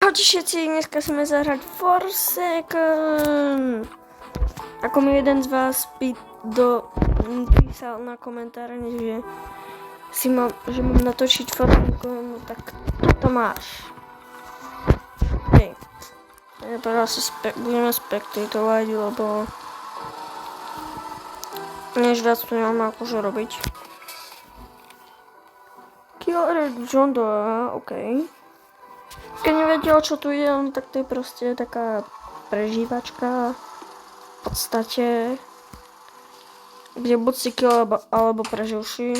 Čaute všetci, dneska sme zahrať Forsaken. Ako mi jeden z vás písal na komentáre, že mám natočiť Forsaken, no tak toto máš. Hej. Ja teraz budeme spektatovať, lebo než viac to nemám akože robiť. Killer John Doe, okej. Keď neviete, o čo tu ide, tak to je proste taká prežívačka v podstate, kde buď si kill alebo preživší.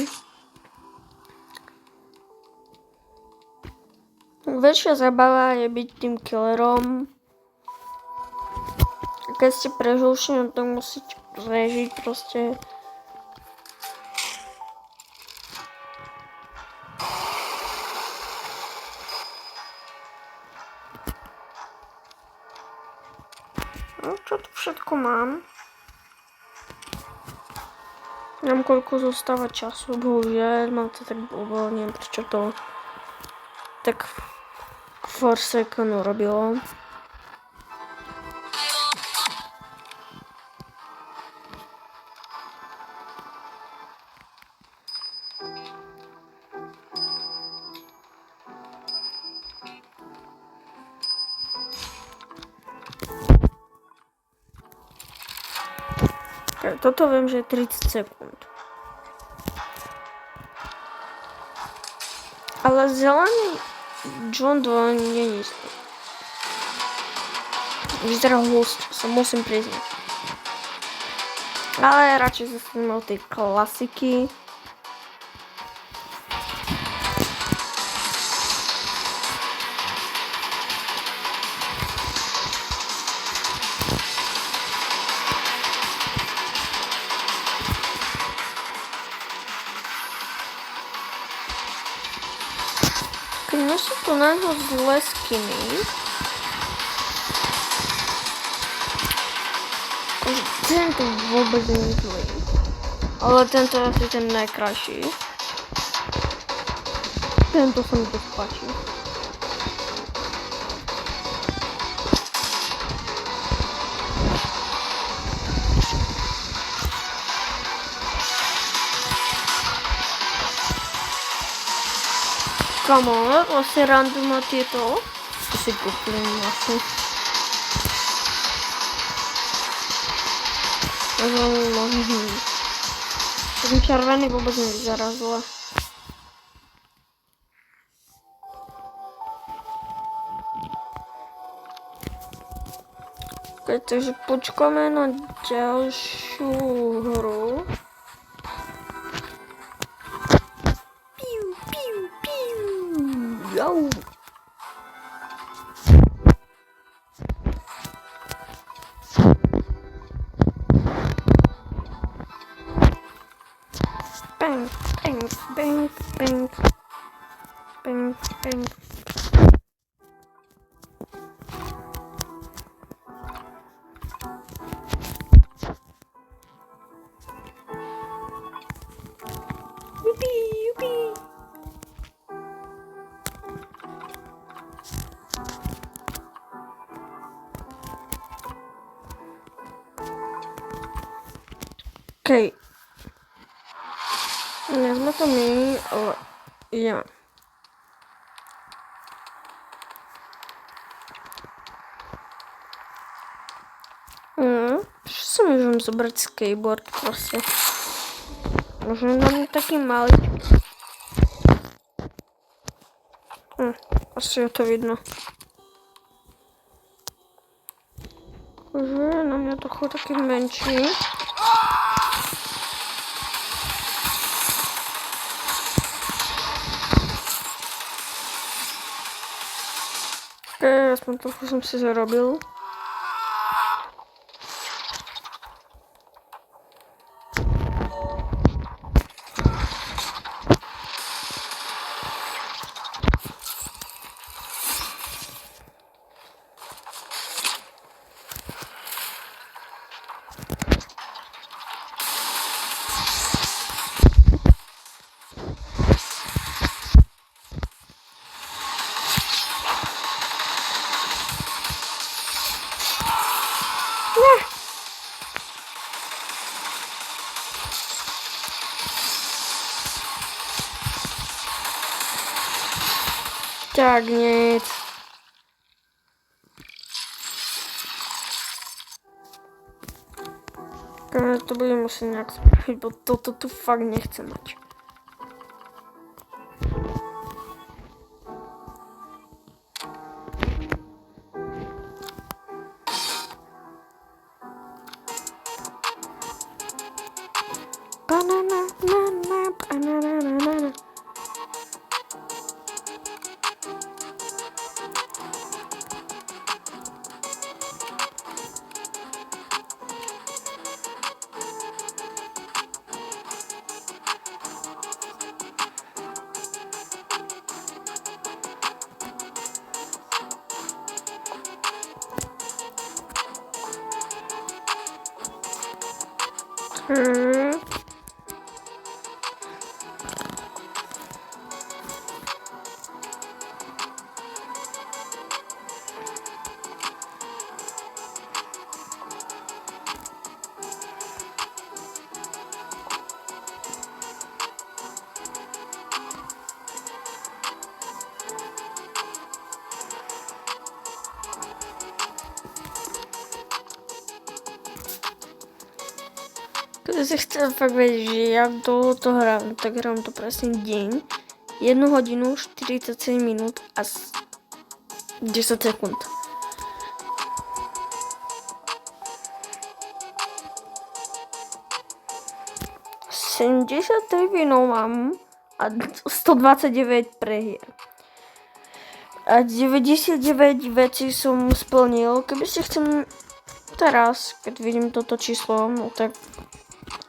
Väčšia zabava je byť tým killerom. Keď ste preživší, no tak musíte prežiť proste. No, čo tu všetko mám? Neviem, koľko zostáva času, bohužiaľ, mám to tak blbo, neviem prečo to tak Forsaken urobilo. Toto viem, že je 30 sekúnd. Ale zelený John Doe nie je istý. Vyzerá hust, sa musím priznať. Ale radšej zostaneme od tej klasiky. No sú to na ňo zlé skiny. Tento vôbec nie je zlý. Ale tento je asi ten najkrajší. Tento sa mi dosť páči. Come on, vlastne random tieto. To si kúpim vlastne. Ten červený vôbec nevyzerá zle. Okay, takže počkáme na ďalšiu hru. Yo. Bang, bang, bang, bang, bang, bang. Yupi, yupi. Okej. Nie sme to my, ale ideme. Prečo si môžem zobrať skateboard proste? Možno na mňa taký malý. Asi je to vidno. Takže na mňa trochu taký menší. Aspoň trochu som si zarobil. Tak nic. To budem muset nějak spraviť, bo toto tu fakt nechcem mať. Banana, banana, banana, banana. Když si chcem fakt vědět, že jak to hrám, tak hrám to presne deň, 1 hodinu, 47 minút a 10 sekúnd. ...73 vinov mám a 129 prehier. A 99 vecí som splnil. Keby si chcem teraz, keď vidím toto číslo, no tak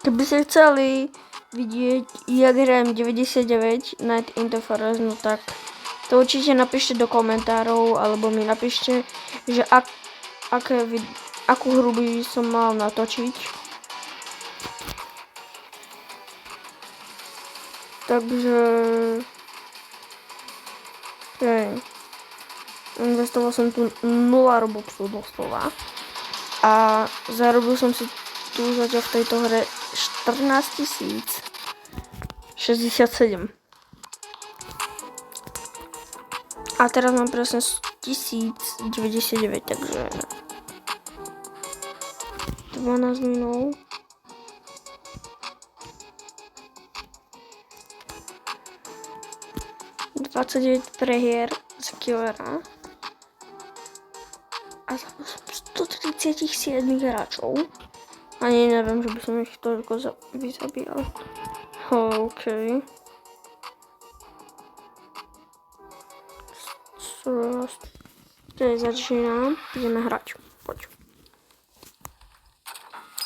keby ste chceli vidieť, jak hrajem 99 Night in the Forest, no tak to určite napíšte do komentárov, alebo mi napíšte, že akú hru by som mal natočiť. Takže... Investoval som tu 0 robuxov doslova. A zarobil som si tu zatiaľ v tejto hre 14 067. A teraz mám presne 1099, takže 12 minút. ...29 prehier z killera. A za 137 hráčov. Ani neviem, že by som ich toľko vyzabíjal. OK. Teď začínam. Ideme hrať. Poď.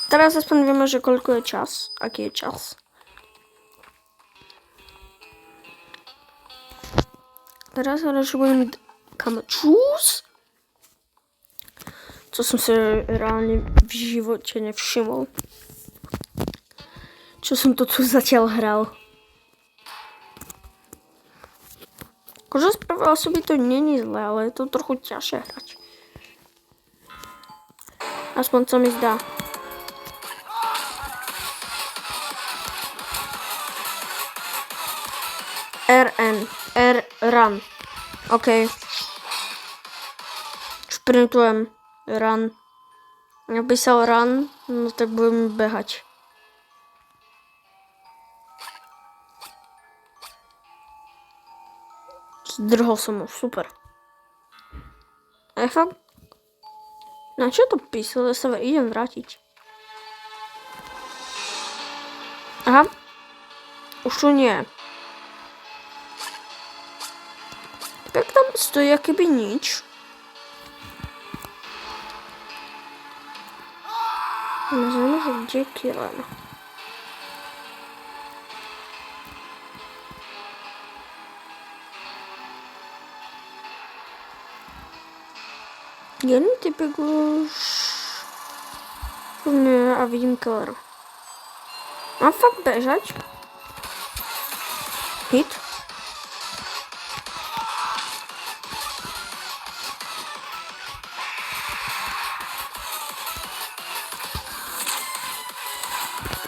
Teraz aspoň vieme, že koľko je čas. Aký je čas. Teraz radšej budem kam choose. Co som si reálne v živote nevšimol. Čo som to tu zatiaľ hral. Akože spravila by to není zle, ale je to trochu ťažšie hrať. Aspoň co mi zdá. Run. OK. Šprintujem. Run. Napísal run, no tak budem behať. Zdrhol som ho, super. Fakt? Na čo to písal? Ja sa idem vrátiť. Aha. Už tu nie. Tak tam stojí akoby nič. Nazveme, že kde je killer. Jeden typek už... Nie, a vidím killera. Mám fakt bežať? Hit.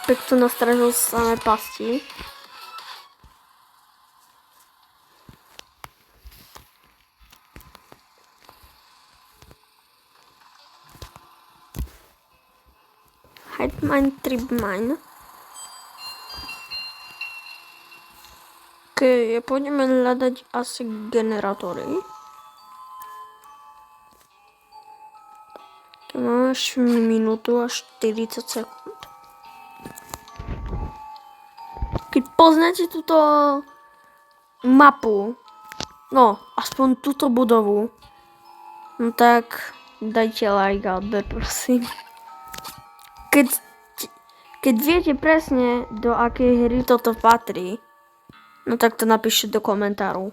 Tak to nastražil samé pasti. Hide mine, trip mine. Okej, pôjdeme hľadať asi generátory. Máme minútu a 40 sekúnd. Keď poznáte túto mapu, no, aspoň túto budovu, no tak dajte like a odber, prosím. Keď viete presne, do akej hry toto patrí, no tak to napíšte do komentárov.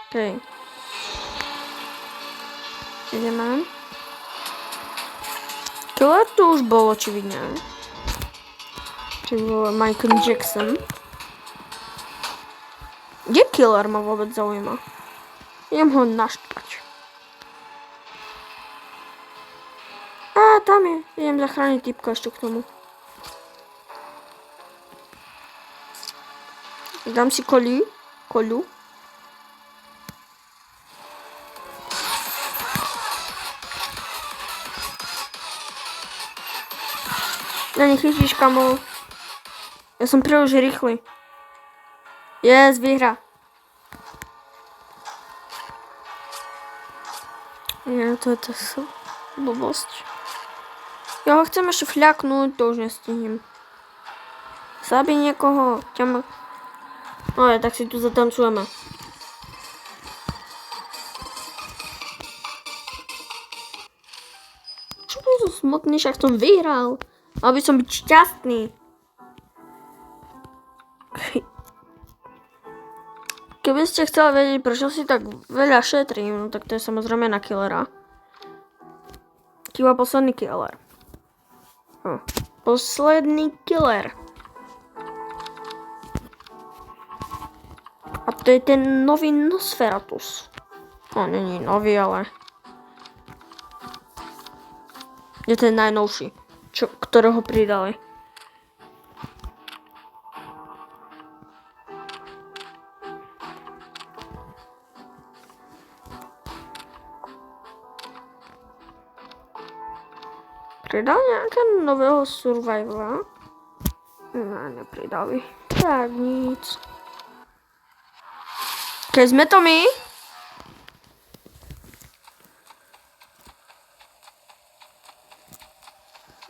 Okej. Ideme. Killer tu už bol očividne. Čiže bol Michael Jackson. Kde killer ma vôbec zaujíma? Idem ho naštvať. Á, tam je. Idem zachrániť typka ešte k tomu. Dám si koľu. No nechytíš, kamo. Ja som príliš rýchly. Yes, vyhra. Ja, to je blbosť. Ja ho chcem ešte fľaknúť, to už nestihnem. Zabij niekoho. No ja, tak si tu zatancujeme. Čo by som smutný, však som vyhral. Mal by som byť šťastný. Keby ste chceli vedieť, prečo si tak veľa šetrím, no tak to je samozrejme na killera. Chýba posledný killer. Posledný killer. A to je ten nový Nosferatus. No, není nový, ale... Je ten najnovší, ktorého pridali. Pridali nejakého nového survivora? No, nepridali. Tak nic. Keď sme to my?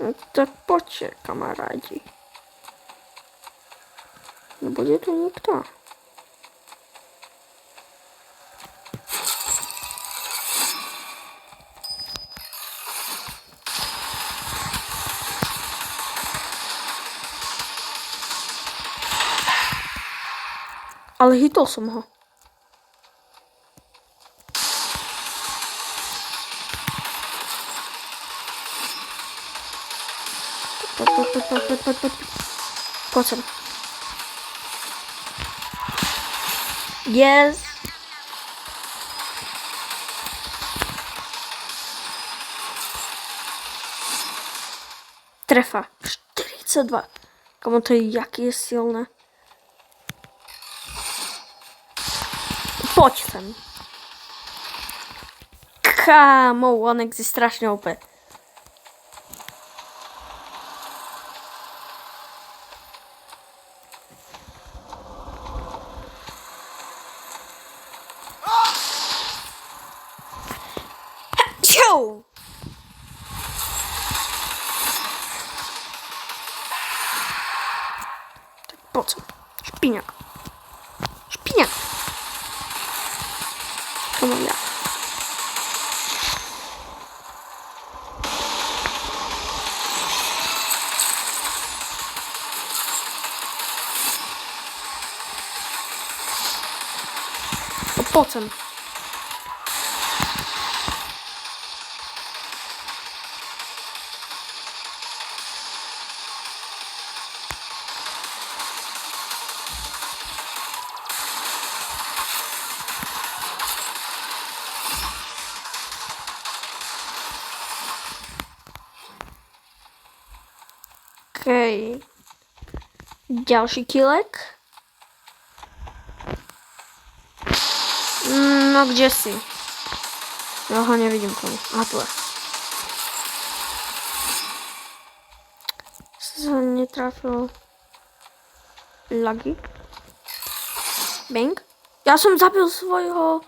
No, tak poďte, kamarádi. Nebude tu nikto. Ale hitol som ho. Poď sem. Yes. Trefa. 42. Komu to je, jaký je silné. Poď sem. Kámo, Onex je strašne OP. Čau! Tak poď sem. Špíňak. Špíňak. To mám ja. Poď sem. Okej. Ďalší kilek. No kde si? Ja ho nevidím komu. Aha, tu je. Netrafil. Lagi. Bang. Ja som zabil svojho.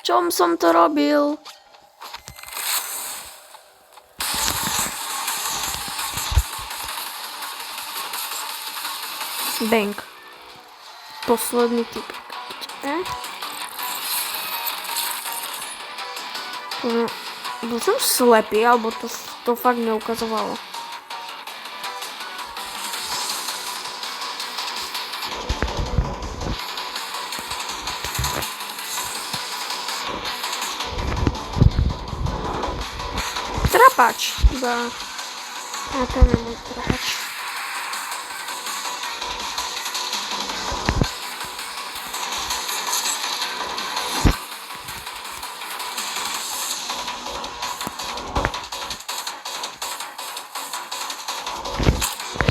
Čom som to robil? Bang. Posledný typ. Bol som slepý, alebo to fakt neukazovalo. Trapač. Iba... A ten je môj trapač.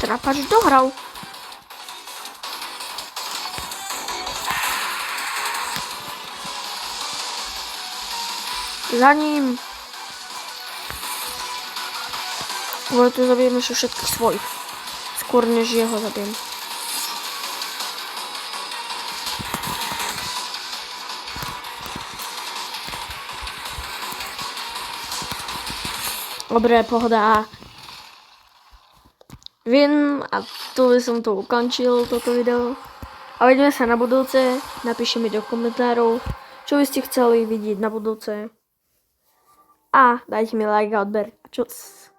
Trapač dohral. Za ním. Tu zabijeme všetkých svojich. Skôr než jeho zabijem. Dobre, pohoda. Vím a tu som to ukončil, toto video. A vidíme sa na budúce. Napíšte mi do komentárov, čo by ste chceli vidieť na budúce. A dajte mi like a odber. Čus.